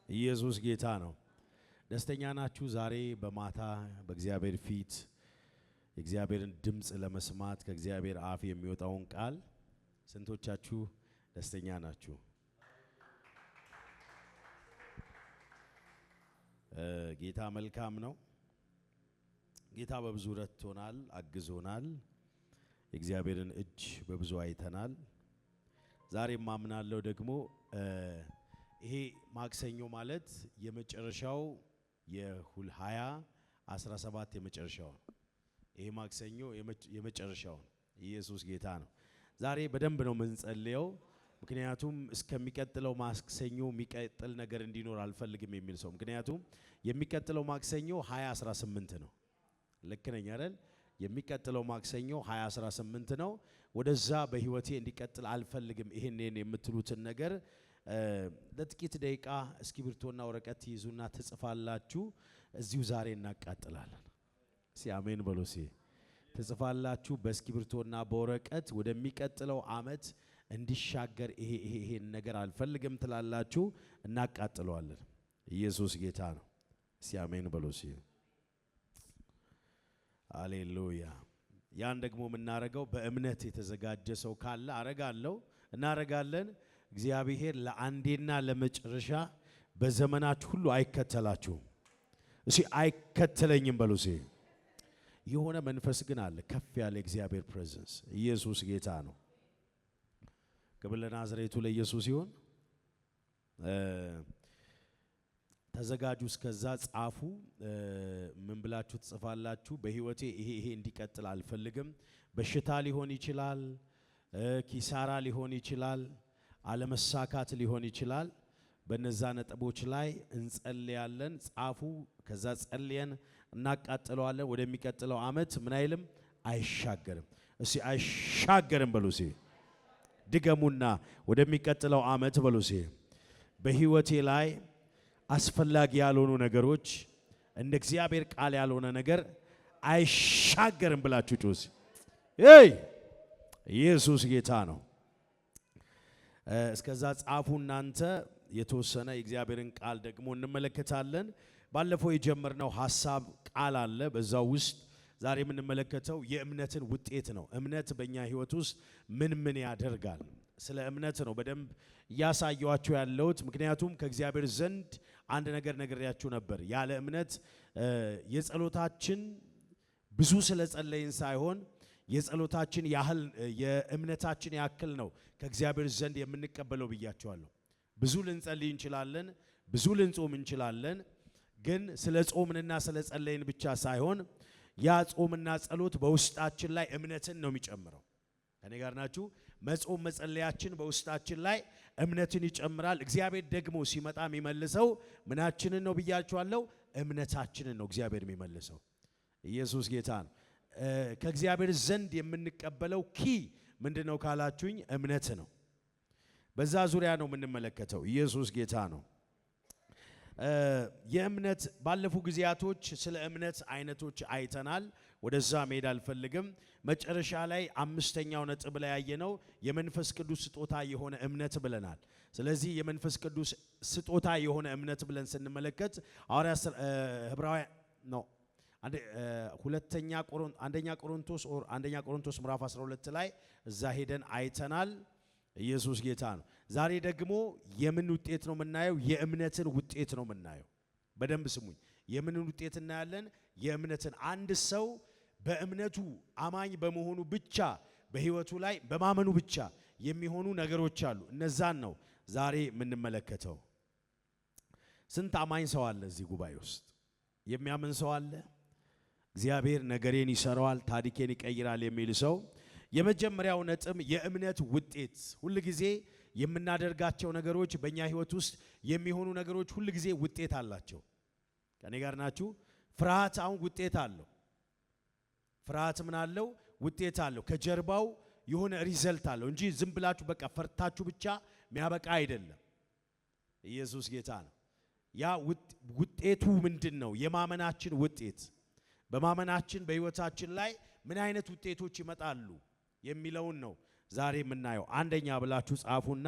ኢየሱስ ጌታ ነው። ደስተኛ ናችሁ? ዛሬ በማታ በእግዚአብሔር ፊት የእግዚአብሔርን ድምጽ ለመስማት ከእግዚአብሔር አፍ የሚወጣውን ቃል ስንቶቻችሁ ደስተኛ ናችሁ? ጌታ መልካም ነው። ጌታ በብዙ ረድቶናል፣ አግዞናል። የእግዚአብሔርን እጅ በብዙ አይተናል። ዛሬ ማምናለው ደግሞ ይሄ ማክሰኞ ማለት የመጨረሻው የ2017 የመጨረሻው ነው። ይሄ ማክሰኞ የመጨረሻው ነው። ኢየሱስ ጌታ ነው። ዛሬ በደንብ ነው የምንጸልየው፣ ምክንያቱም እስከሚቀጥለው ማክሰኞ የሚቀጥል ነገር እንዲኖር አልፈልግም የሚል ሰው፣ ምክንያቱም የሚቀጥለው ማክሰኞ 2018 ነው። ልክ ነኝ አይደል? የሚቀጥለው ማክሰኞ 2018 ነው። ወደዛ በህይወቴ እንዲቀጥል አልፈልግም ይሄን የምትሉትን ነገር ለጥቂት ደቂቃ እስክሪብቶና ወረቀት ይዙና ትጽፋላችሁ። እዚሁ ዛሬ እናቃጥላለን። አሜን በሉ። ትጽፋላችሁ በእስክሪብቶና በወረቀት ወደሚቀጥለው አመት እንዲሻገር ይሄን ነገር አልፈልግም ትላላችሁ። እናቃጥለዋለን። ኢየሱስ ጌታ ነው። አሜን በሉ። ሃሌሉያ። ያን ደግሞ የምናረገው በእምነት የተዘጋጀ ሰው ካለ አረጋለሁ እናረጋለን። እግዚአብሔር ለአንዴና ለመጨረሻ በዘመናችሁ ሁሉ አይከተላችሁም። አይከተለኝም በሉ። የሆነ መንፈስ ግን አለ፣ ከፍ ያለ እግዚአብሔር ፕሬዘንስ። ኢየሱስ ጌታ ነው። ክብር ለናዝሬቱ ለኢየሱስ ይሁን። ተዘጋጁ። እስከዛ ጻፉ። ምን ብላችሁ ትጽፋላችሁ? በህይወቴ ይሄ እንዲቀጥል አልፈልግም። በሽታ ሊሆን ይችላል፣ ኪሳራ ሊሆን ይችላል፣ አለመሳካት ሊሆን ይችላል። በነዛ ነጥቦች ላይ እንጸልያለን። ጻፉ። ከዛ ጸልየን እናቃጥለዋለን። ወደሚቀጥለው አመት ምን አይልም፣ አይሻገርም። አይሻገርም በሉ። ድገሙና ወደሚቀጥለው አመት በሉ። በህይወቴ ላይ አስፈላጊ ያልሆኑ ነገሮች፣ እንደ እግዚአብሔር ቃል ያልሆነ ነገር አይሻገርም ብላችሁ ጩስ። ኢየሱስ ጌታ ነው። እስከዛ ጻፉ እናንተ። የተወሰነ የእግዚአብሔርን ቃል ደግሞ እንመለከታለን። ባለፈው የጀመርነው ሐሳብ ቃል አለ። በዛው ውስጥ ዛሬ የምንመለከተው የእምነትን ውጤት ነው። እምነት በእኛ ህይወት ውስጥ ምን ያደርጋል? ስለ እምነት ነው በደንብ እያሳየኋችሁ ያለሁት። ምክንያቱም ከእግዚአብሔር ዘንድ አንድ ነገር ነግሬያችሁ ነበር። ያለ እምነት የጸሎታችን ብዙ ስለጸለይን ሳይሆን የጸሎታችን ያህል የእምነታችን ያክል ነው ከእግዚአብሔር ዘንድ የምንቀበለው ብያችኋለሁ። ብዙ ልንጸልይ እንችላለን፣ ብዙ ልንጾም እንችላለን። ግን ስለ ጾምንና ስለ ጸለይን ብቻ ሳይሆን ያ ጾምና ጸሎት በውስጣችን ላይ እምነትን ነው የሚጨምረው። ከኔ ጋር ናችሁ? መጾም መጸለያችን በውስጣችን ላይ እምነትን ይጨምራል። እግዚአብሔር ደግሞ ሲመጣ የሚመልሰው ምናችንን ነው ብያችኋለሁ? እምነታችንን ነው እግዚአብሔር የሚመልሰው። ኢየሱስ ጌታ ነው። ከእግዚአብሔር ዘንድ የምንቀበለው ኪ ምንድነው ካላችሁኝ፣ እምነት ነው። በዛ ዙሪያ ነው የምንመለከተው። ኢየሱስ ጌታ ነው። የእምነት ባለፉ ጊዜያቶች ስለ እምነት አይነቶች አይተናል። ወደዛ መሄድ አልፈልግም። መጨረሻ ላይ አምስተኛው ነጥብ ላይ ያየነው የመንፈስ ቅዱስ ስጦታ የሆነ እምነት ብለናል። ስለዚህ የመንፈስ ቅዱስ ስጦታ የሆነ እምነት ብለን ስንመለከት አንደኛ ቆሮንቶስ ምዕራፍ 12 ላይ እዛ ሄደን አይተናል። ኢየሱስ ጌታ ነው። ዛሬ ደግሞ የምን ውጤት ነው የምናየው? የእምነትን ውጤት ነው የምናየው። በደንብ ስሙኝ። የምን ውጤት እናያለን? የእምነትን። አንድ ሰው በእምነቱ አማኝ በመሆኑ ብቻ በህይወቱ ላይ በማመኑ ብቻ የሚሆኑ ነገሮች አሉ። እነዛን ነው ዛሬ የምንመለከተው። ስንት አማኝ ሰው አለ እዚህ ጉባኤ ውስጥ? የሚያምን ሰው አለ? እግዚአብሔር ነገሬን ይሰራዋል፣ ታሪኬን ይቀይራል የሚል ሰው። የመጀመሪያው ነጥብ የእምነት ውጤት። ሁሉ ጊዜ የምናደርጋቸው ነገሮች በእኛ ህይወት ውስጥ የሚሆኑ ነገሮች ሁሉ ጊዜ ውጤት አላቸው። ከኔ ጋር ናችሁ? ፍርሃት አሁን ውጤት አለው። ፍርሃት ምን አለው? ውጤት አለው። ከጀርባው የሆነ ሪዘልት አለው እንጂ ዝም ብላችሁ በቃ ፈርታችሁ ብቻ የሚያበቃ አይደለም። ኢየሱስ ጌታ ነው። ያ ውጤቱ ምንድነው? የማመናችን ውጤት። በማመናችን በህይወታችን ላይ ምን አይነት ውጤቶች ይመጣሉ የሚለውን ነው ዛሬ የምናየው አንደኛ ብላችሁ ጻፉና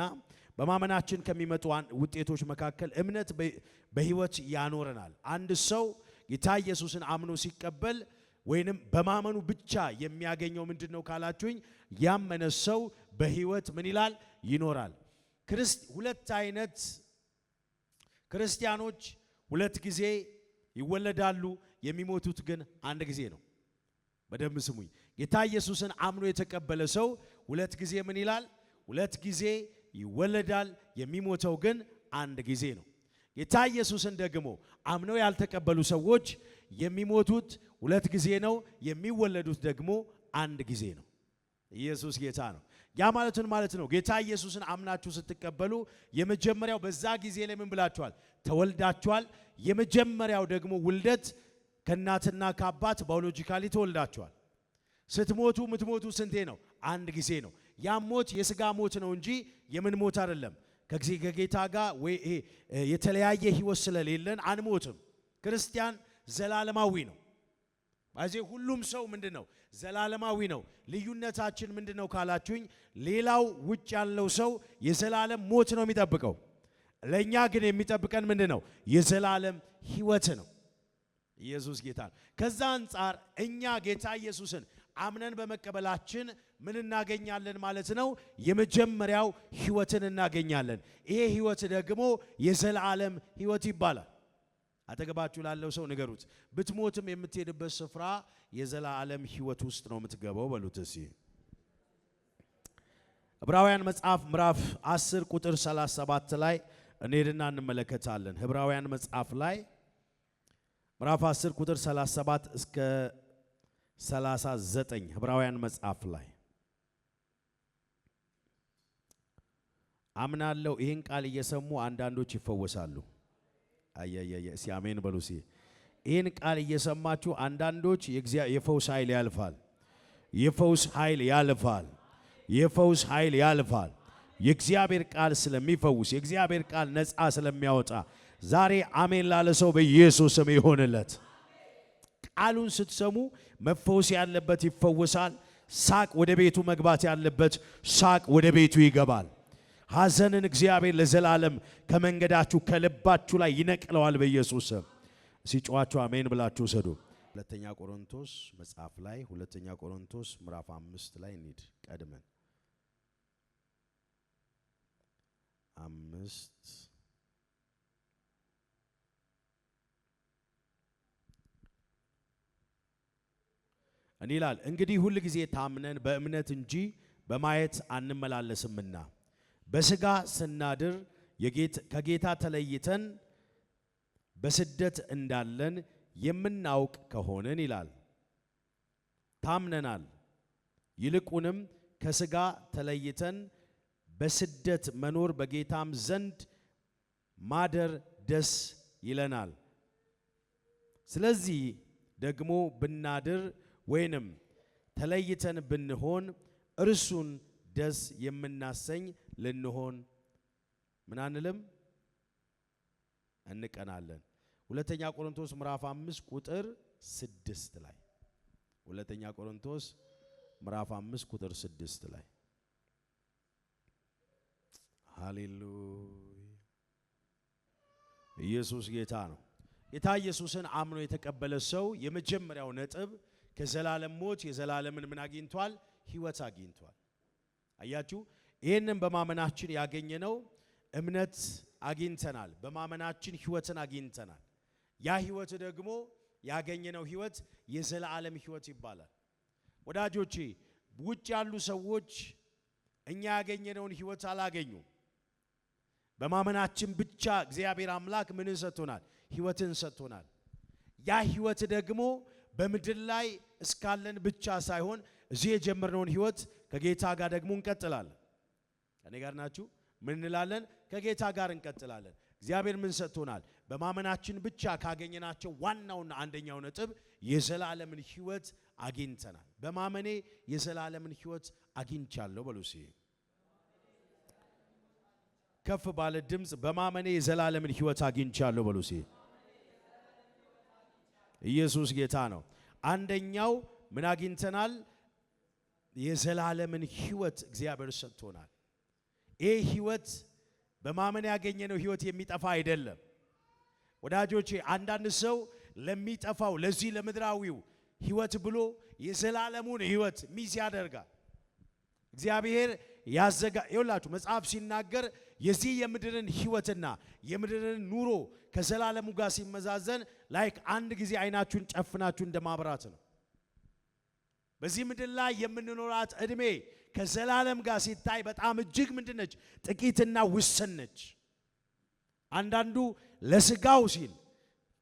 በማመናችን ከሚመጡ ውጤቶች መካከል እምነት በህይወት ያኖረናል። አንድ ሰው ጌታ ኢየሱስን አምኖ ሲቀበል ወይንም በማመኑ ብቻ የሚያገኘው ምንድነው ካላችሁኝ ያመነ ሰው በህይወት ምን ይላል ይኖራል። ሁለት አይነት ክርስቲያኖች ሁለት ጊዜ ይወለዳሉ፣ የሚሞቱት ግን አንድ ጊዜ ነው። በደንብ ስሙኝ። ጌታ ኢየሱስን አምኖ የተቀበለ ሰው ሁለት ጊዜ ምን ይላል? ሁለት ጊዜ ይወለዳል፣ የሚሞተው ግን አንድ ጊዜ ነው። ጌታ ኢየሱስን ደግሞ አምነው ያልተቀበሉ ሰዎች የሚሞቱት ሁለት ጊዜ ነው፣ የሚወለዱት ደግሞ አንድ ጊዜ ነው። ኢየሱስ ጌታ ነው። ያ ማለት ነው ጌታ ኢየሱስን አምናችሁ ስትቀበሉ የመጀመሪያው በዛ ጊዜ ላይ ምን ብላችኋል? ተወልዳችኋል። የመጀመሪያው ደግሞ ውልደት ከእናትና ከአባት ባዮሎጂካሊ ተወልዳችኋል። ስትሞቱ የምትሞቱ ስንቴ ነው? አንድ ጊዜ ነው። ያ ሞት የሥጋ ሞት ነው እንጂ የምን ሞት አይደለም። ከጌታ ጋር ወይ የተለያየ ህይወት ስለሌለን አንሞትም። ክርስቲያን ዘላለማዊ ነው። ባይዜ ሁሉም ሰው ምንድነው? ዘላለማዊ ነው። ልዩነታችን ምንድነው ካላችሁኝ ሌላው ውጭ ያለው ሰው የዘላለም ሞት ነው የሚጠብቀው። ለኛ ግን የሚጠብቀን ምንድነው? የዘላለም ህይወት ነው። ኢየሱስ ጌታ ነው። ከዛ አንፃር እኛ ጌታ ኢየሱስን አምነን በመቀበላችን ምን እናገኛለን ማለት ነው? የመጀመሪያው ህይወትን እናገኛለን። ይሄ ህይወት ደግሞ የዘላለም ህይወት ይባላል። አጠገባችሁ ላለው ሰው ንገሩት፣ ብትሞትም የምትሄድበት ስፍራ የዘላለም ህይወት ውስጥ ነው የምትገባው በሉት። እስኪ ዕብራውያን መጽሐፍ ምዕራፍ 10 ቁጥር 37 ላይ እንሄድና እንመለከታለን። ዕብራውያን መጽሐፍ ላይ ምዕራፍ 10 ቁጥር 37 እስከ 39 ዕብራውያን መጽሐፍ ላይ አምናለሁ። ይህን ቃል እየሰሙ አንዳንዶች ይፈወሳሉ። አያያያ እስኪ አሜን በሉ። እስኪ ይህን ቃል እየሰማችሁ አንዳንዶች የፈውስ ኃይል ያልፋል። የፈውስ ኃይል ያልፋል። የፈውስ ኃይል ያልፋል። የእግዚአብሔር ቃል ስለሚፈውስ የእግዚአብሔር ቃል ነፃ ስለሚያወጣ ዛሬ አሜን ላለ ሰው በኢየሱስ ስም ይሆንለት። ቃሉን ስትሰሙ መፈወስ ያለበት ይፈወሳል። ሳቅ ወደ ቤቱ መግባት ያለበት ሳቅ ወደ ቤቱ ይገባል። ሐዘንን እግዚአብሔር ለዘላለም ከመንገዳችሁ ከልባችሁ ላይ ይነቅለዋል በኢየሱስ ስም። ሲጮዋችሁ አሜን ብላችሁ ሰዱ። ሁለተኛ ቆሮንቶስ መጽሐፍ ላይ ሁለተኛ ቆሮንቶስ ምዕራፍ 5 ላይ እንሂድ። ቀድመን 5 እኔ ይላል እንግዲህ ሁል ጊዜ ታምነን በእምነት እንጂ በማየት አንመላለስምና በሥጋ ስናድር ከጌታ ተለይተን በስደት እንዳለን የምናውቅ ከሆነን ይላል ታምነናል። ይልቁንም ከሥጋ ተለይተን በስደት መኖር በጌታም ዘንድ ማደር ደስ ይለናል። ስለዚህ ደግሞ ብናድር ወይንም ተለይተን ብንሆን እርሱን ደስ የምናሰኝ ልንሆን ምን አንልም እንቀናለን። ሁለተኛ ቆሮንቶስ ምዕራፍ 5 ቁጥር 6 ላይ ሁለተኛ ቆሮንቶስ ምዕራፍ 5 ቁጥር 6 ላይ ሃሌሉያ ኢየሱስ ጌታ ነው። ጌታ ኢየሱስን አምኖ የተቀበለ ሰው የመጀመሪያው ነጥብ ከዘላለም ሞት የዘላለምን ምን አግኝቷል? ህይወት አግኝቷል። አያችሁ፣ ይሄንን በማመናችን ያገኘነው እምነት አግኝተናል። በማመናችን ህይወትን አግኝተናል። ያ ህይወት ደግሞ ያገኘነው ህይወት የዘላለም ህይወት ይባላል። ወዳጆቼ ውጭ ያሉ ሰዎች እኛ ያገኘነውን ህይወት አላገኙም። በማመናችን ብቻ እግዚአብሔር አምላክ ምን ሰጥቶናል? ህይወትን ሰጥቶናል። ያ ህይወት ደግሞ በምድር ላይ እስካለን ብቻ ሳይሆን እዚህ የጀመርነውን ህይወት ከጌታ ጋር ደግሞ እንቀጥላለን። ከኔ ጋር ናችሁ? ምን እንላለን? ከጌታ ጋር እንቀጥላለን። እግዚአብሔር ምን ሰጥቶናል? በማመናችን ብቻ ካገኘናቸው ዋናውና አንደኛው ነጥብ የዘላለምን ህይወት አግኝተናል። በማመኔ የዘላለምን ህይወት አግኝቻለሁ በሉ እስኪ ከፍ ባለ ድምፅ በማመኔ የዘላለምን ህይወት አግኝቻለሁ በሉ እስኪ። ኢየሱስ ጌታ ነው። አንደኛው ምን አግኝተናል? የዘላለምን ሕይወት እግዚአብሔር ሰጥቶናል። ይህ ሕይወት በማመን ያገኘነው ሕይወት የሚጠፋ አይደለም። ወዳጆቼ አንዳንድ ሰው ለሚጠፋው ለዚህ ለምድራዊው ሕይወት ብሎ የዘላለሙን ሕይወት ሚስ ያደርጋል። እግዚአብሔር ይኸውላችሁ መጽሐፍ ሲናገር የዚህ የምድርን ሕይወትና የምድርን ኑሮ ከዘላለሙ ጋር ሲመዛዘን ላይክ አንድ ጊዜ አይናችሁን ጨፍናችሁ እንደማብራት ነው። በዚህ ምድር ላይ የምንኖራት እድሜ ከዘላለም ጋር ሲታይ በጣም እጅግ ምንድነች? ጥቂትና ውስን ነች። አንዳንዱ ለስጋው ሲል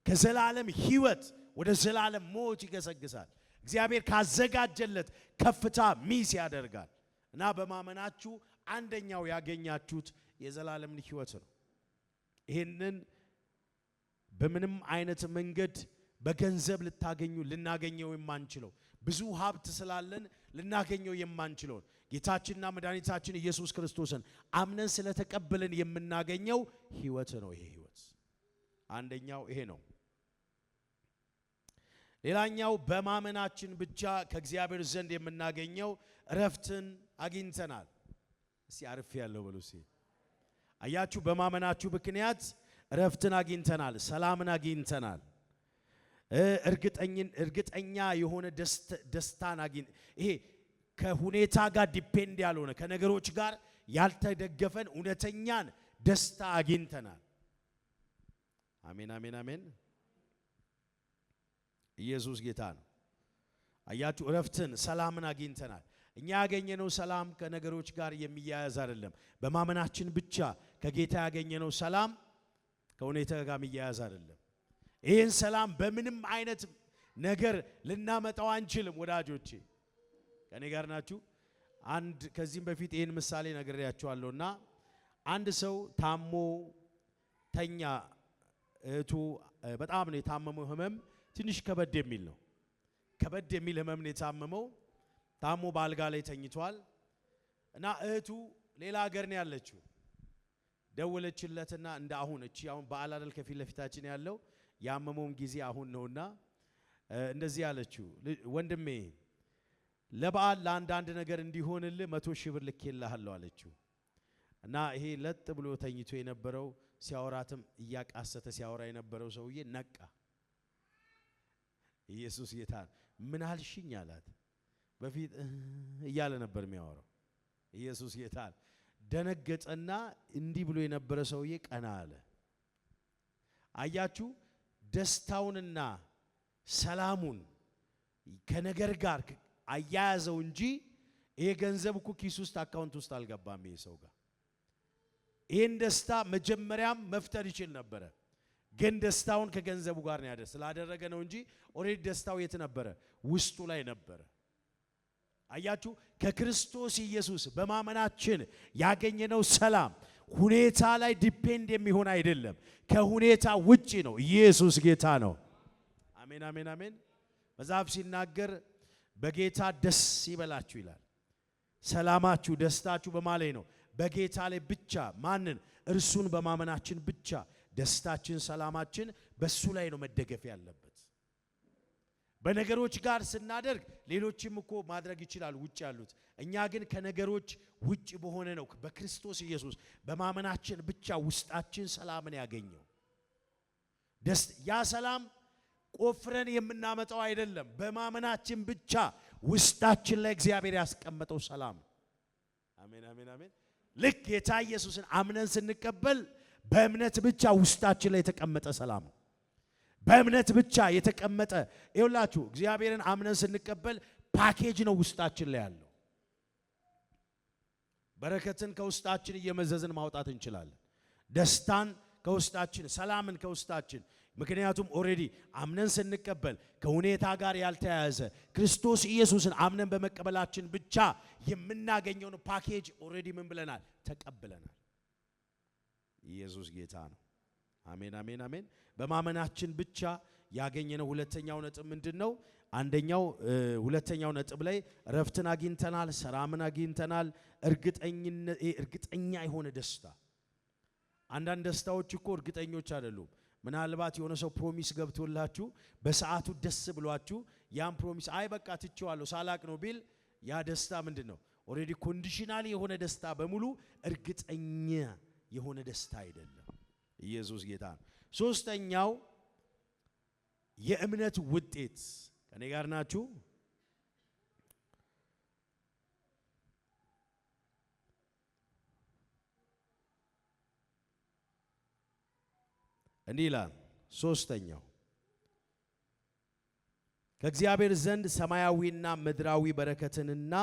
ከዘላለም ሕይወት ወደ ዘላለም ሞት ይገሰግሳል። እግዚአብሔር ካዘጋጀለት ከፍታ ሚስ ያደርጋል። እና በማመናችሁ አንደኛው ያገኛችሁት የዘላለምን ሕይወት ነው። ይሄንን በምንም አይነት መንገድ በገንዘብ ልናገኘው የማንችለው ብዙ ሀብት ስላለን ልናገኘው የማንችለው ጌታችንና መድኃኒታችን ኢየሱስ ክርስቶስን አምነን ስለተቀበልን የምናገኘው ሕይወት ነው። ይሄ ሕይወት አንደኛው ይሄ ነው። ሌላኛው በማመናችን ብቻ ከእግዚአብሔር ዘንድ የምናገኘው እረፍትን አግኝተናል። እስቲ አርፍ ያለው በሉ እስቲ። አያችሁ በማመናችሁ ምክንያት እረፍትን አግኝተናል፣ ሰላምን አግኝተናል። እርግጠኛ የሆነ ደስታን ይሄ ከሁኔታ ጋር ዲፔንድ ያልሆነ ከነገሮች ጋር ያልተደገፈን እውነተኛን ደስታ አግኝተናል። አሜን አሜን አሜን። ኢየሱስ ጌታ ነው። አያችሁ እረፍትን ሰላምን አግኝተናል። እኛ ያገኘነው ሰላም ከነገሮች ጋር የሚያያዝ አይደለም። በማመናችን ብቻ ከጌታ ያገኘነው ሰላም ከሁኔታ ጋር የሚያያዝ አይደለም። ይህን ሰላም በምንም አይነት ነገር ልናመጣው አንችልም። ወዳጆቼ ከኔ ጋር ናችሁ? አንድ ከዚህም በፊት ይህን ምሳሌ ነግሬያችኋለሁና አንድ ሰው ታሞ ተኛ። እህቱ በጣም ነው የታመመው። ህመም ትንሽ ከበድ የሚል ነው። ከበድ የሚል ህመም ነው የታመመው። ታሞ በአልጋ ላይ ተኝቷል እና እህቱ ሌላ ሀገር ነው ያለችው። ደወለችለትና እንደ አሁን አሁን በዓል አይደል ከፊት ለፊታችን ያለው ያመመውም ጊዜ አሁን ነውና እንደዚህ ያለችው፣ ወንድሜ ለበዓል ለአንዳንድ ነገር እንዲሆንልህ 100,000 ብር ልኬልሃለሁ አለችው። እና ይሄ ለጥ ብሎ ተኝቶ የነበረው ሲያወራትም እያቃሰተ ሲያወራ የነበረው ሰውዬ ነቃ። ኢየሱስ ጌታ ምን አልሽኝ አላት። በፊት እያለ ነበር የሚያወራው። ኢየሱስ ጌታ ደነገጠና እንዲህ ብሎ የነበረ ሰውዬ ቀና አለ። አያችሁ ደስታውንና ሰላሙን ከነገር ጋር አያያዘው እንጂ ይሄ ገንዘብ እኮ ኪስ ውስጥ አካውንት ውስጥ አልገባም። ይሄ ሰው ጋር ይሄን ደስታ መጀመሪያም መፍጠር ይችል ነበረ፣ ግን ደስታውን ከገንዘቡ ጋር ነው ያደረገ ስላደረገ ነው እንጂ ኦሬዲ ደስታው የት ነበረ? ውስጡ ላይ ነበረ። አያችሁ ከክርስቶስ ኢየሱስ በማመናችን ያገኘነው ሰላም ሁኔታ ላይ ዲፔንድ የሚሆን አይደለም፣ ከሁኔታ ውጪ ነው። ኢየሱስ ጌታ ነው። አሜን አሜን አሜን። መጽሐፍ ሲናገር በጌታ ደስ ይበላችሁ ይላል። ሰላማችሁ ደስታችሁ በማለት ነው በጌታ ላይ ብቻ። ማንን? እርሱን በማመናችን ብቻ ደስታችን ሰላማችን በሱ ላይ ነው መደገፍ ያለበት። በነገሮች ጋር ስናደርግ ሌሎችም እኮ ማድረግ ይችላል ውጭ ያሉት። እኛ ግን ከነገሮች ውጭ በሆነ ነው በክርስቶስ ኢየሱስ በማመናችን ብቻ ውስጣችን ሰላምን ያገኘው። ያ ሰላም ቆፍረን የምናመጣው አይደለም፣ በማመናችን ብቻ ውስጣችን ላይ እግዚአብሔር ያስቀመጠው ሰላም። አሜን አሜን አሜን። ልክ ጌታ ኢየሱስን አምነን ስንቀበል በእምነት ብቻ ውስጣችን ላይ የተቀመጠ ሰላም ነው። በእምነት ብቻ የተቀመጠ ይኸውላችሁ፣ እግዚአብሔርን አምነን ስንቀበል ፓኬጅ ነው ውስጣችን ላይ ያለው። በረከትን ከውስጣችን እየመዘዝን ማውጣት እንችላለን። ደስታን ከውስጣችን፣ ሰላምን ከውስጣችን። ምክንያቱም ኦሬዲ አምነን ስንቀበል ከሁኔታ ጋር ያልተያያዘ ክርስቶስ ኢየሱስን አምነን በመቀበላችን ብቻ የምናገኘውን ፓኬጅ ኦሬዲ ምን ብለናል? ተቀብለናል። ኢየሱስ ጌታ ነው። አሜን አሜን አሜን። በማመናችን ብቻ ያገኘነው ሁለተኛው ነጥብ ምንድነው? አንደኛው ሁለተኛው ነጥብ ላይ ረፍትን አግኝተናል፣ ሰላምን አግኝተናል፣ እርግጠኛ የሆነ ደስታ። አንዳንድ ደስታዎች እኮ እርግጠኞች አይደሉም። ምናልባት የሆነ ሰው ፕሮሚስ ገብቶላችሁ በሰዓቱ ደስ ብሏችሁ ያን ፕሮሚስ አይ በቃ ትቼዋለሁ ሳላቅ ነው ቢል ያ ደስታ ምንድነው? ኦሬዲ ኮንዲሽናል የሆነ ደስታ በሙሉ እርግጠኛ የሆነ ደስታ አይደለም። ኢየሱስ ጌታ ነው። ሶስተኛው የእምነት ውጤት ከኔ ጋር ናችሁ? እንዲህ ይላል። ሶስተኛው ከእግዚአብሔር ዘንድ ሰማያዊና ምድራዊ በረከትንና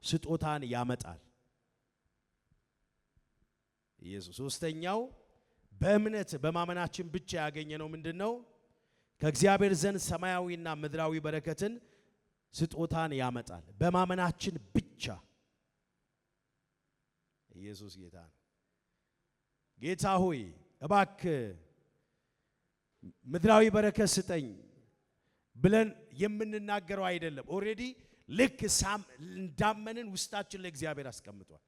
ስጦታን ያመጣል። ኢየሱስ ሶስተኛው በእምነት በማመናችን ብቻ ያገኘነው ምንድነው? ከእግዚአብሔር ዘንድ ሰማያዊና ምድራዊ በረከትን ስጦታን ያመጣል። በማመናችን ብቻ። ኢየሱስ ጌታ ነው። ጌታ ሆይ እባክህ ምድራዊ በረከት ስጠኝ ብለን የምንናገረው አይደለም። ኦሬዲ ልክ እንዳመንን ውስጣችን ለእግዚአብሔር አስቀምጧል።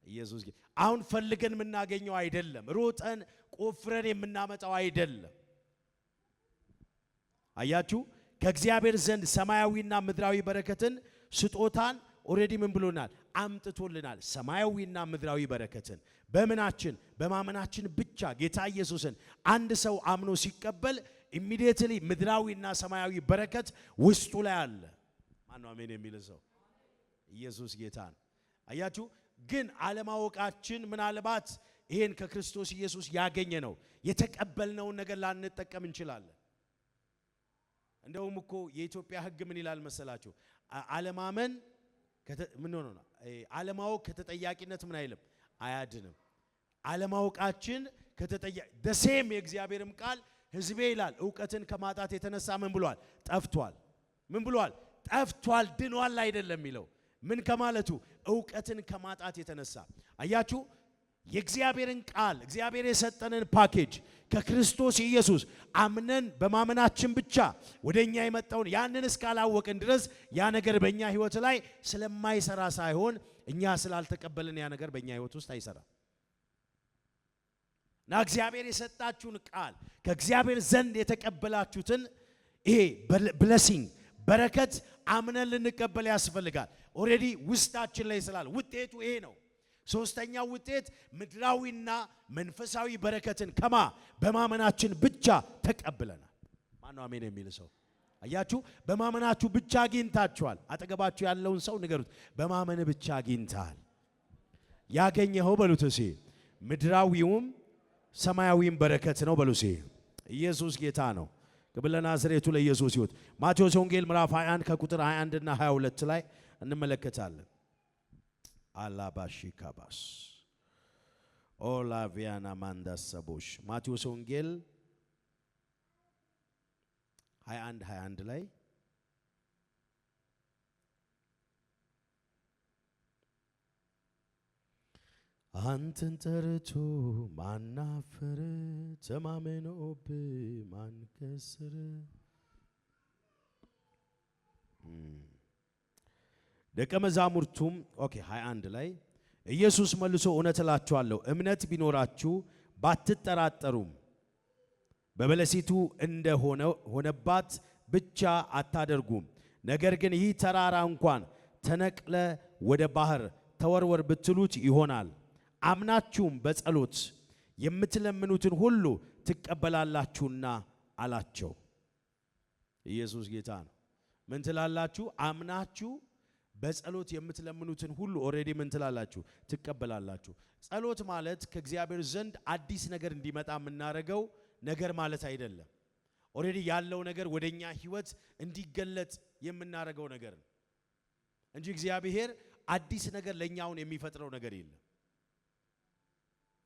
ኢየሱስ አሁን ፈልገን የምናገኘው አይደለም። ሮጠን ቆፍረን የምናመጣው አይደለም። አያችሁ፣ ከእግዚአብሔር ዘንድ ሰማያዊና ምድራዊ በረከትን ስጦታን ኦሬዲ ምን ብሎናል? አምጥቶልናል። ሰማያዊና ምድራዊ በረከትን በምናችን? በማመናችን ብቻ። ጌታ ኢየሱስን አንድ ሰው አምኖ ሲቀበል ኢሚዲየትሊ ምድራዊና ሰማያዊ በረከት ውስጡ ላይ አለ። ማነው አሜን የሚል ሰው? ኢየሱስ ጌታ ነው። አያችሁ፣ ግን አለማወቃችን ምናልባት ይሄን ከክርስቶስ ኢየሱስ ያገኘ ነው የተቀበልነውን ነገር ላንጠቀም እንችላለን። እንደውም እኮ የኢትዮጵያ ሕግ ምን ይላል መሰላችሁ? አለማመን ምን ሆነ ነው? አለማወቅ ከተጠያቂነት ምን አይልም አያድንም። አለማወቃችን ደሴም የእግዚአብሔርም ቃል ሕዝቤ ይላል ዕውቀትን ከማጣት የተነሳ ምን ብሏል? ጠፍቷል። ምን ብሏል? ጠፍቷል። ድኗል አይደለም የሚለው ምን ከማለቱ? ዕውቀትን ከማጣት የተነሳ። አያችሁ፣ የእግዚአብሔርን ቃል እግዚአብሔር የሰጠንን ፓኬጅ ከክርስቶስ ኢየሱስ አምነን በማመናችን ብቻ ወደኛ የመጣውን ያንን እስካላወቅን ድረስ ያ ነገር በእኛ ህይወት ላይ ስለማይሰራ ሳይሆን እኛ ስላልተቀበልን ያ ነገር በእኛ ህይወት ውስጥ አይሰራም። እና እግዚአብሔር የሰጣችሁን ቃል ከእግዚአብሔር ዘንድ የተቀበላችሁትን ይሄ ብለሲንግ በረከት አምነን ልንቀበል ያስፈልጋል። ኦሬዲ ውስጣችን ላይ ስላል ውጤቱ ይሄ ነው። ሶስተኛው ውጤት ምድራዊና መንፈሳዊ በረከትን በማመናችን ብቻ ተቀብለናል። ማነው አሜን የሚል ሰው? አያችሁ፣ በማመናችሁ ብቻ አግኝታችኋል። አጠገባችሁ ያለውን ሰው ንገሩት፣ በማመን ብቻ አግኝታል። ያገኘኸው በሉት እስኪ ምድራዊውም ሰማያዊም በረከት ነው በሉት እስኪ። ኢየሱስ ጌታ ነው። ክብር ለናዝሬቱ ለኢየሱስ ይሁን። ማቴዎስ ወንጌል ምዕራፍ 21 ከቁጥር 21 እና 22 ላይ እንመለከታለን። አላባሺ ካባስ ኦላቪያና ማንዳሰቦሽ ማቴዎስ ወንጌል 21 ላይ አንተን ጠርቶ ማናፈረ ተማመኖብ ማንከስረ ደቀ መዛሙርቱም 21 ላይ ኢየሱስ መልሶ እውነት እላችኋለሁ እምነት ቢኖራችሁ ባትጠራጠሩም በበለሲቱ ሆነባት ብቻ አታደርጉም። ነገር ግን ይህ ተራራ እንኳን ተነቅለ ወደ ባህር ተወርወር ብትሉት ይሆናል። አምናችሁም በጸሎት የምትለምኑትን ሁሉ ትቀበላላችሁና አላቸው። ኢየሱስ ጌታ ነው። ምን ትላላችሁ? አምናችሁ በጸሎት የምትለምኑትን ሁሉ ኦሬዲ ምን ትላላችሁ? ትቀበላላችሁ። ጸሎት ማለት ከእግዚአብሔር ዘንድ አዲስ ነገር እንዲመጣ የምናደርገው ነገር ማለት አይደለም። ኦሬዲ ያለው ነገር ወደኛ ህይወት እንዲገለጥ የምናደርገው ነገር ነው እንጂ እግዚአብሔር አዲስ ነገር ለኛውን የሚፈጥረው ነገር የለም።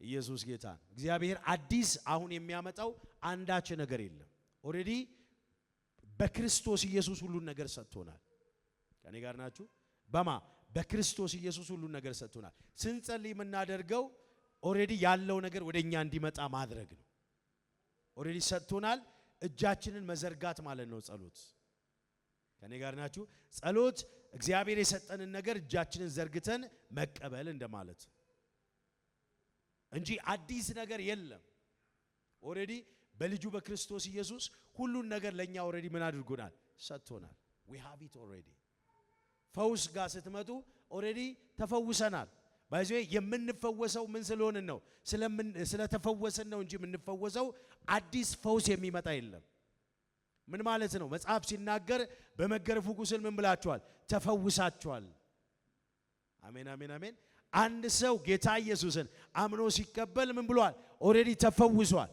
ኢየሱስ ጌታ ነው። እግዚአብሔር አዲስ አሁን የሚያመጣው አንዳች ነገር የለም። ኦሬዲ በክርስቶስ ኢየሱስ ሁሉን ነገር ሰጥቶናል። ከኔ ጋር ናችሁ? በክርስቶስ ኢየሱስ ሁሉን ነገር ሰጥቶናል። ስንጸልይ የምናደርገው ኦሬዲ ያለው ነገር ወደኛ እንዲመጣ ማድረግ ነው። ኦሬዲ ሰጥቶናል። እጃችንን መዘርጋት ማለት ነው ጸሎት። ከኔ ጋር ናችሁ? ጸሎት እግዚአብሔር የሰጠንን ነገር እጃችንን ዘርግተን መቀበል እንደማለት እንጂ አዲስ ነገር የለም። ኦሬዲ በልጁ በክርስቶስ ኢየሱስ ሁሉን ነገር ለኛ ኦሬዲ ምን አድርጎናል? ሰጥቶናል። we have it already ፈውስ ጋር ስትመጡ ኦሬዲ ተፈውሰናል። ባይዘ የምንፈወሰው ምን ስለሆነን ነው? ስለተፈወሰን ነው እንጂ የምንፈወሰው አዲስ ፈውስ የሚመጣ የለም። ምን ማለት ነው? መጽሐፍ ሲናገር በመገረፉ ቁስል ምን ብላችኋል? ተፈውሳችኋል። አሜን አሜን አሜን። አንድ ሰው ጌታ ኢየሱስን አምኖ ሲቀበል ምን ብሏል? ኦሬዲ ተፈውሷል።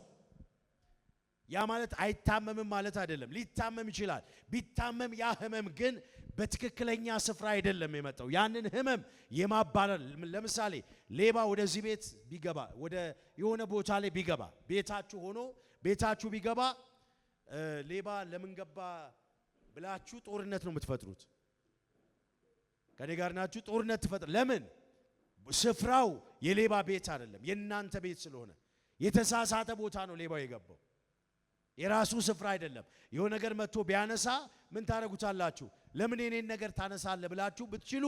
ያ ማለት አይታመምም ማለት አይደለም። ሊታመም ይችላል። ቢታመም ያ ህመም ግን በትክክለኛ ስፍራ አይደለም የመጣው። ያንን ህመም የማባረር ለምሳሌ ሌባ ወደዚህ ቤት ቢገባ ወደ የሆነ ቦታ ላይ ቢገባ ቤታችሁ ሆኖ ቤታችሁ ቢገባ ሌባ ለምን ገባ ብላችሁ ጦርነት ነው የምትፈጥሩት። ከኔ ጋር ናችሁ? ጦርነት ትፈጥሩ። ለምን? ስፍራው የሌባ ቤት አይደለም፣ የእናንተ ቤት ስለሆነ የተሳሳተ ቦታ ነው ሌባው የገባው። የራሱ ስፍራ አይደለም። የሆነ ነገር መጥቶ ቢያነሳ ምን ታረጉታላችሁ? ለምን የኔን ነገር ታነሳለህ ብላችሁ ብትችሉ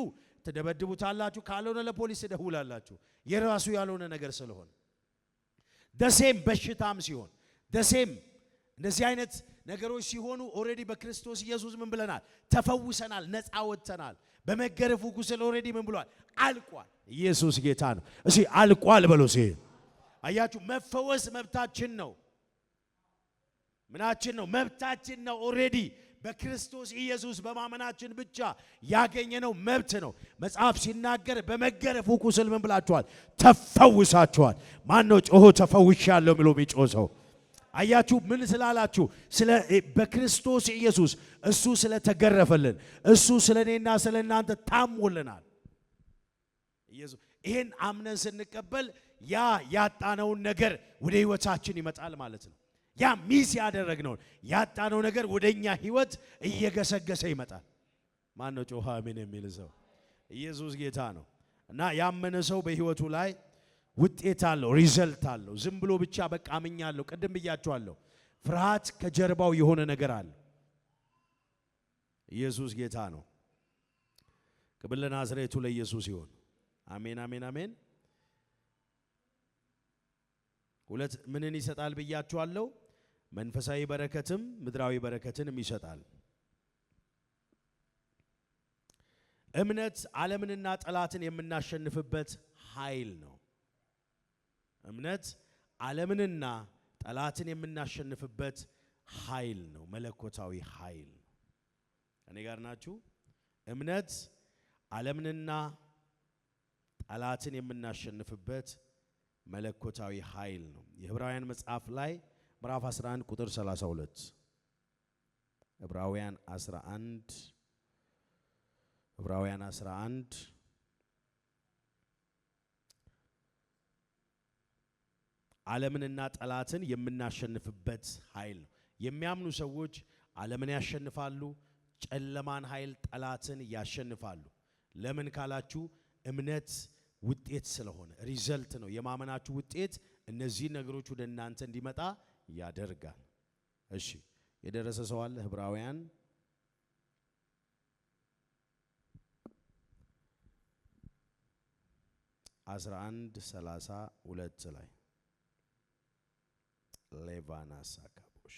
ትደበድቡታላችሁ፣ ካልሆነ ለፖሊስ ትደውላላችሁ። የራሱ ያልሆነ ነገር ስለሆነ ደሴም በሽታም ሲሆን ደሴም እንደዚህ አይነት ነገሮች ሲሆኑ ኦሬዲ በክርስቶስ ኢየሱስ ምን ብለናል? ተፈውሰናል፣ ነፃ ወጥተናል። በመገረፉ ቁስል ኦሬዲ ምን ብሏል? አልቋል። ኢየሱስ ጌታ ነው። እሺ አልቋል በሉ። አያችሁ፣ መፈወስ መብታችን ነው። ምናችን ነው? መብታችን ነው። ኦሬዲ በክርስቶስ ኢየሱስ በማመናችን ብቻ ያገኘነው መብት ነው። መጽሐፍ ሲናገር በመገረፉ ቁስል ምን ብላችኋል? ተፈውሳችኋል። ማን ነው ጮሆ ተፈውሻለሁ ብሎ የሚጮህ ሰው? አያችሁ፣ ምን ስላላችሁ? ስለ በክርስቶስ ኢየሱስ እሱ ስለተገረፈልን፣ እሱ ስለኔና ስለናንተ ታሞልናል። ኢየሱስ ይሄን አምነን ስንቀበል ያ ያጣነውን ነገር ወደ ህይወታችን ይመጣል ማለት ነው። ያ ሚስ ያደረግነውን ያጣነው ነገር ወደኛ ህይወት እየገሰገሰ ይመጣል። ማን ነው ጮሃ አሜን የሚል ሰው? ኢየሱስ ጌታ ነው። እና ያመነ ሰው በህይወቱ ላይ ውጤት አለው፣ ሪዘልት አለው። ዝም ብሎ ብቻ በቃ አምኛለሁ። ቅድም ብያችኋለሁ፣ ፍርሃት ከጀርባው የሆነ ነገር አለ። ኢየሱስ ጌታ ነው። ክብር ለናዝሬቱ ለኢየሱስ ይሁን። አሜን አሜን አሜን። ሁለት ምንን ይሰጣል ብያችኋለሁ? መንፈሳዊ በረከትም ምድራዊ በረከትንም ይሰጣል። እምነት ዓለምንና ጠላትን የምናሸንፍበት ኃይል ነው። እምነት ዓለምንና ጠላትን የምናሸንፍበት ኃይል ነው። መለኮታዊ ኃይል። እኔ ጋር ናችሁ? እምነት ዓለምንና ጠላትን የምናሸንፍበት መለኮታዊ ኃይል ነው። የዕብራውያን መጽሐፍ ላይ ምዕራፍ 11 ቁጥር 32 ዕብራውያን 11 ዓለምንና ጠላትን የምናሸንፍበት ኃይል ነው። የሚያምኑ ሰዎች ዓለምን ያሸንፋሉ፣ ጨለማን ኃይል ጠላትን ያሸንፋሉ። ለምን ካላችሁ እምነት ውጤት ስለሆነ ሪዘልት ነው። የማመናችሁ ውጤት እነዚህ ነገሮች ወደ እናንተ እንዲመጣ ያደርጋል። እሺ የደረሰ ሰው አለ? ዕብራውያን 11:32 ላይ ሌቫና ሳካቦሽ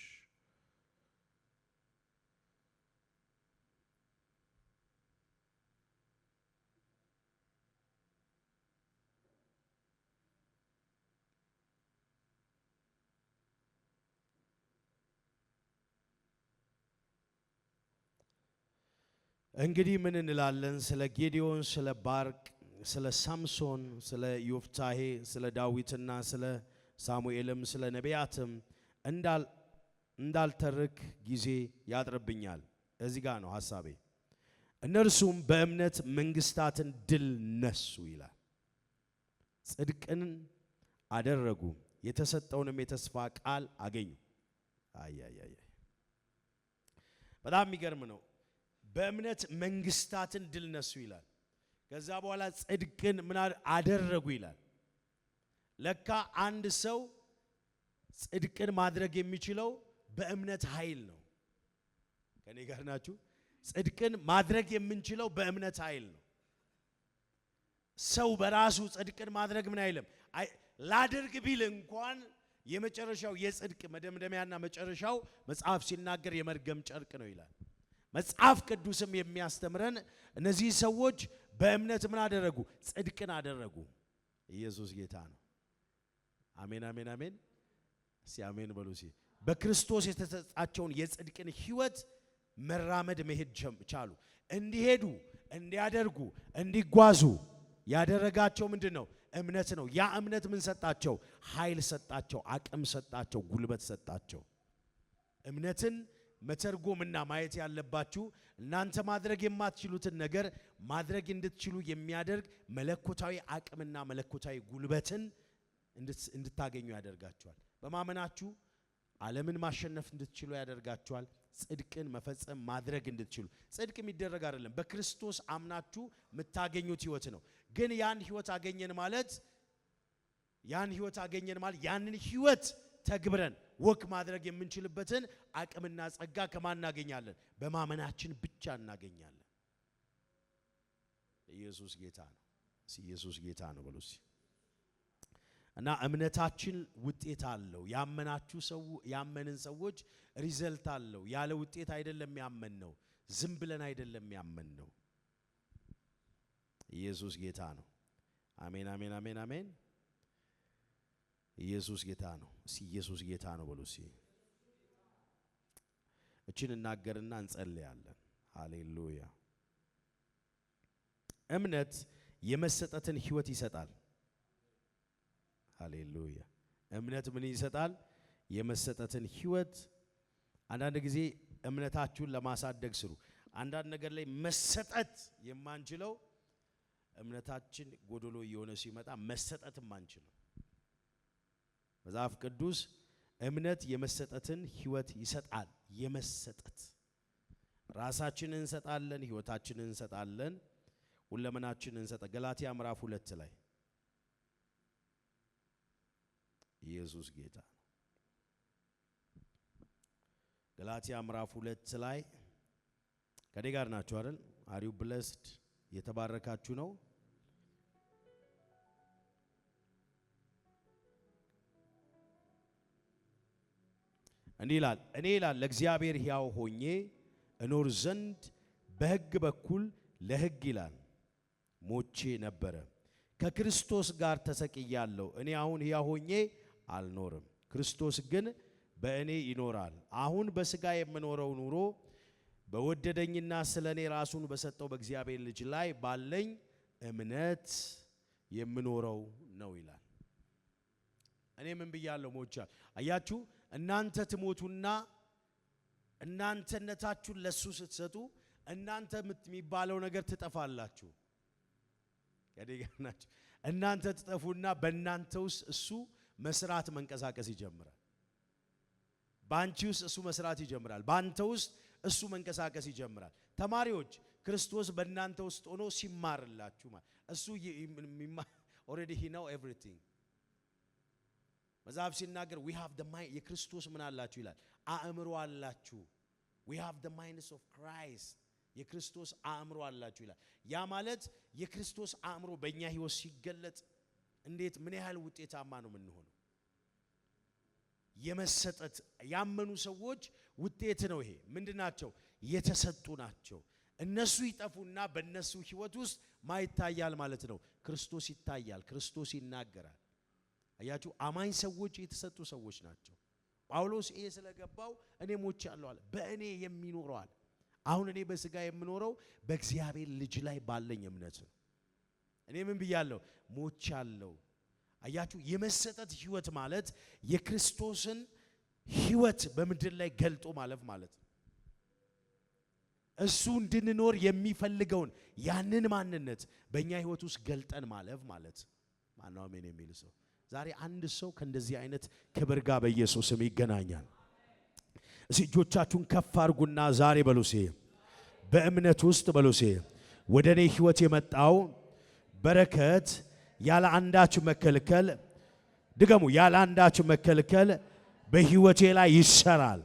እንግዲህ ምን እንላለን? ስለ ጌዲዮን፣ ስለ ባርቅ፣ ስለ ሳምሶን፣ ስለ ዮፍታሄ፣ ስለ ዳዊትና ስለ ሳሙኤልም ስለ ነቢያትም እንዳልተርክ ጊዜ ያጥርብኛል። እዚህ ጋር ነው ሐሳቤ። እነርሱም በእምነት መንግስታትን ድል ነሱ ይላል። ጽድቅን አደረጉ፣ የተሰጠውንም የተስፋ ቃል አገኙ። አያያያ በጣም የሚገርም ነው። በእምነት መንግስታትን ድል ነሱ ይላል። ከዛ በኋላ ጽድቅን ምን አደረጉ ይላል። ለካ አንድ ሰው ጽድቅን ማድረግ የሚችለው በእምነት ኃይል ነው። ከኔ ጋር ናችሁ? ጽድቅን ማድረግ የምንችለው በእምነት ኃይል ነው። ሰው በራሱ ጽድቅን ማድረግ ምን አይልም። ላድርግ ቢል እንኳን የመጨረሻው የጽድቅ መደምደሚያና መጨረሻው መጽሐፍ ሲናገር የመርገም ጨርቅ ነው ይላል። መጽሐፍ ቅዱስም የሚያስተምረን እነዚህ ሰዎች በእምነት ምን አደረጉ? ጽድቅን አደረጉ። ኢየሱስ ጌታ ነው። አሜን አሜን አሜን። ሲአሜን በሉሲ። በክርስቶስ የተሰጣቸውን የጽድቅን ሕይወት መራመድ መሄድ ቻሉ። እንዲሄዱ፣ እንዲያደርጉ፣ እንዲጓዙ ያደረጋቸው ምንድነው? እምነት ነው። ያ እምነት ምን ሰጣቸው? ኃይል ሰጣቸው፣ አቅም ሰጣቸው፣ ጉልበት ሰጣቸው። እምነትን መተርጎምና ማየት ያለባችሁ እናንተ ማድረግ የማትችሉትን ነገር ማድረግ እንድትችሉ የሚያደርግ መለኮታዊ አቅምና መለኮታዊ ጉልበትን እንድታገኙ ያደርጋችኋል። በማመናችሁ ዓለምን ማሸነፍ እንድትችሉ ያደርጋችኋል። ጽድቅን መፈጸም ማድረግ እንድትችሉ። ጽድቅ የሚደረግ አይደለም፣ በክርስቶስ አምናችሁ የምታገኙት ሕይወት ነው። ግን ያን ሕይወት አገኘን ማለት ያንን ሕይወት ተግብረን ወክ ማድረግ የምንችልበትን አቅምና ጸጋ ከማን እናገኛለን? በማመናችን ብቻ እናገኛለን። ኢየሱስ ጌታ ነው። ኢየሱስ ጌታ ነው በሉሲ። እና እምነታችን ውጤት አለው። ያመንን ሰዎች ሪዘልት አለው። ያለ ውጤት አይደለም ያመንነው፣ ዝም ብለን አይደለም ያመንነው። ኢየሱስ ጌታ ነው። አሜን አሜን አሜን አሜን። ኢየሱስ ጌታ ነው። ኢየሱስ ጌታ ነው በሉሲ። እቺን እናገርና እንጸልያለን። ሃሌሉያ። እምነት የመሰጠትን ሕይወት ይሰጣል። ሃሌሉያ። እምነት ምን ይሰጣል? የመሰጠትን ሕይወት። አንዳንድ ጊዜ እምነታችሁን ለማሳደግ ስሩ። አንዳንድ ነገር ላይ መሰጠት የማንችለው እምነታችን ጎዶሎ እየሆነ ሲመጣ መሰጠትም አንችልም። መጽሐፍ ቅዱስ እምነት የመሰጠትን ሕይወት ይሰጣል። የመሰጠት ራሳችንን እንሰጣለን፣ ሕይወታችንን እንሰጣለን፣ ሁለመናችንን እንሰጣለን። ገላትያ ምዕራፍ 2 ላይ ኢየሱስ ጌታ ነው። ገላትያ ምዕራፍ 2 ላይ ከኔ ጋር ናችሁ አይደል? አር ዩ ብለስድ? የተባረካችሁ ነው። እንዲህ ይላል፣ እኔ ይላል ለእግዚአብሔር ሕያው ሆኜ እኖር ዘንድ በሕግ በኩል ለሕግ ይላል ሞቼ ነበረ፣ ከክርስቶስ ጋር ተሰቅያለሁ። እኔ አሁን ሕያው ሆኜ አልኖርም፣ ክርስቶስ ግን በእኔ ይኖራል። አሁን በሥጋ የምኖረው ኑሮ በወደደኝና ስለኔ ራሱን በሰጠው በእግዚአብሔር ልጅ ላይ ባለኝ እምነት የምኖረው ነው ይላል። እኔ ምን ብያለሁ? ሞቻለሁ። አያችሁ፣ እናንተ ትሞቱና እናንተነታችሁን ለሱ ስትሰጡ እናንተ የሚባለው ነገር ትጠፋላችሁ። ያደጋናችሁ እናንተ ትጠፉና በእናንተ ውስጥ እሱ መስራት መንቀሳቀስ ይጀምራል። ባንቺ ውስጥ እሱ መስራት ይጀምራል። ባንተ ውስጥ እሱ መንቀሳቀስ ይጀምራል። ተማሪዎች ክርስቶስ በእናንተ ውስጥ ሆኖ ሲማርላችሁ ማለት እሱ already he know everything። መጽሐፍ ሲናገር we have the mind የክርስቶስ ምን አላችሁ ይላል? አእምሮ አላችሁ። we have the minds of Christ የክርስቶስ አእምሮ አላችሁ ይላል። ያ ማለት የክርስቶስ አእምሮ በእኛ ሕይወት ሲገለጥ እንዴት ምን ያህል ውጤታማ ነው የምንሆነው? የመሰጠት ያመኑ ሰዎች ውጤት ነው ይሄ። ምንድናቸው? የተሰጡ ናቸው። እነሱ ይጠፉና በእነሱ ሕይወት ውስጥ ማይታያል ማለት ነው። ክርስቶስ ይታያል፣ ክርስቶስ ይናገራል። አያችሁ፣ አማኝ ሰዎች የተሰጡ ሰዎች ናቸው። ጳውሎስ ይሄ ስለገባው እኔ ሞቻለሁ አለ። በእኔ የሚኖረው አለ። አሁን እኔ በሥጋ የምኖረው በእግዚአብሔር ልጅ ላይ ባለኝ እምነት ነው። እኔ ምን ብያለሁ? ሞቻለሁ። አያችሁ፣ የመሰጠት ሕይወት ማለት የክርስቶስን ሕይወት በምድር ላይ ገልጦ ማለፍ ማለት ነው። እሱ እንድንኖር የሚፈልገውን ያንን ማንነት በእኛ ሕይወት ውስጥ ገልጠን ማለፍ ማለት ማነው? አሜን የሚል ሰው ዛሬ አንድ ሰው ከእንደዚህ አይነት ክብር ጋር በኢየሱስ ስም ይገናኛል። እስቲ እጆቻችሁን ከፍ አድርጉና ዛሬ በሉሴ በእምነት ውስጥ በሉሴ ወደ እኔ ሕይወት የመጣው በረከት ያለ አንዳች መከልከል፣ ድገሙ፣ ያለ አንዳች መከልከል በሕይወቴ ላይ ይሰራል።